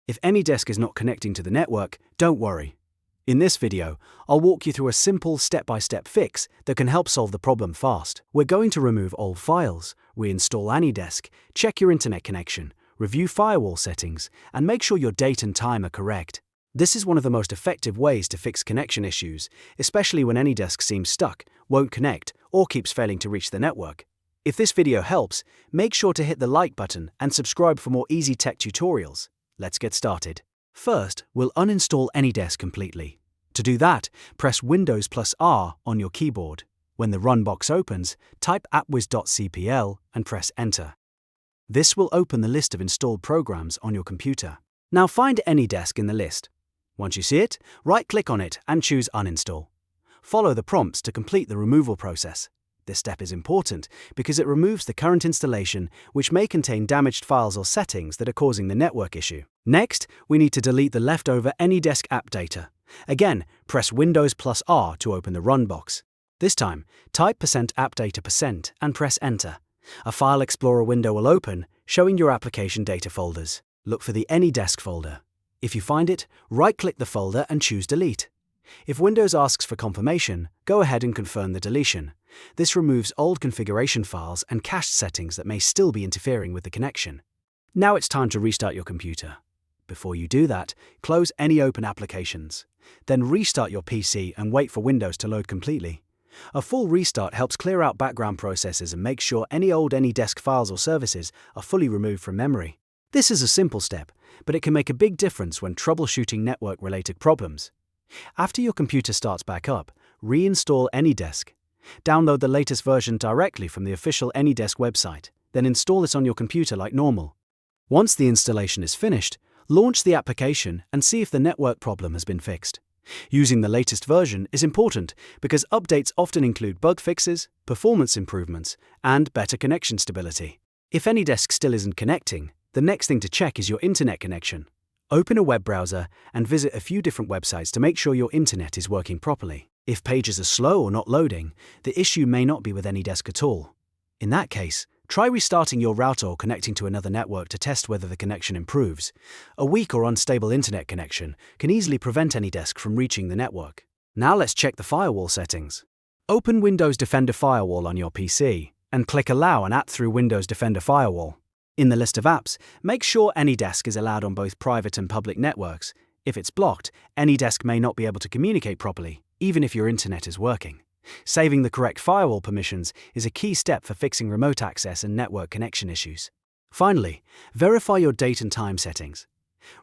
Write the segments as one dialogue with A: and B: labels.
A: If AnyDesk is not connecting to the network, don't worry. In this video, I'll walk you through a simple step-by-step fix that can help solve the problem fast. We're going to remove old files, reinstall AnyDesk, check your internet connection, review firewall settings, and make sure your date and time are correct. This is one of the most effective ways to fix connection issues, especially when AnyDesk seems stuck, won't connect, or keeps failing to reach the network. If this video helps, make sure to hit the like button and subscribe for more easy tech tutorials. Let's get started. First, we'll uninstall AnyDesk completely. To do that, press Windows plus R on your keyboard. When the Run box opens, type appwiz.cpl and press Enter. This will open the list of installed programs on your computer. Now find AnyDesk in the list. Once you see it, right-click on it and choose Uninstall. Follow the prompts to complete the removal process. This step is important because it removes the current installation, which may contain damaged files or settings that are causing the network issue. Next, we need to delete the leftover AnyDesk app data. Again, press Windows plus R to open the Run box. This time, type %appdata% and press Enter. A File Explorer window will open, showing your application data folders. Look for the AnyDesk folder. If you find it, right-click the folder and choose Delete. If Windows asks for confirmation, go ahead and confirm the deletion. This removes old configuration files and cached settings that may still be interfering with the connection. Now it's time to restart your computer. Before you do that, close any open applications. Then restart your PC and wait for Windows to load completely. A full restart helps clear out background processes and make sure any old AnyDesk files or services are fully removed from memory. This is a simple step, but it can make a big difference when troubleshooting network-related problems. After your computer starts back up, reinstall AnyDesk. Download the latest version directly from the official AnyDesk website, then install it on your computer like normal. Once the installation is finished, launch the application and see if the network problem has been fixed. Using the latest version is important because updates often include bug fixes, performance improvements, and better connection stability. If AnyDesk still isn't connecting, the next thing to check is your internet connection. Open a web browser and visit a few different websites to make sure your internet is working properly. If pages are slow or not loading, the issue may not be with AnyDesk at all. In that case, try restarting your router or connecting to another network to test whether the connection improves. A weak or unstable internet connection can easily prevent AnyDesk from reaching the network. Now let's check the firewall settings. Open Windows Defender Firewall on your PC and click Allow an app through Windows Defender Firewall. In the list of apps, make sure AnyDesk is allowed on both private and public networks. If it's blocked, AnyDesk may not be able to communicate properly, even if your internet is working. Saving the correct firewall permissions is a key step for fixing remote access and network connection issues. Finally, verify your date and time settings.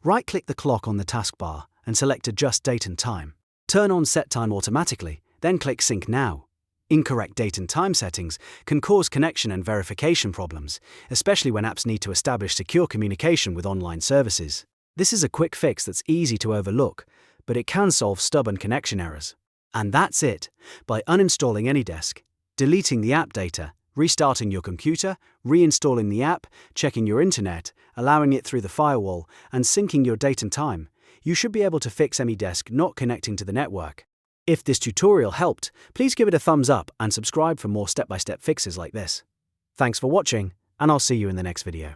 A: Right-click the clock on the taskbar and select Adjust Date and Time. Turn on Set Time automatically, then click Sync Now. Incorrect date and time settings can cause connection and verification problems, especially when apps need to establish secure communication with online services. This is a quick fix that's easy to overlook, but it can solve stubborn connection errors. And that's it. By uninstalling AnyDesk, deleting the app data, restarting your computer, reinstalling the app, checking your internet, allowing it through the firewall, and syncing your date and time, you should be able to fix AnyDesk not connecting to the network. If this tutorial helped, please give it a thumbs up and subscribe for more step-by-step fixes like this. Thanks for watching, and I'll see you in the next video.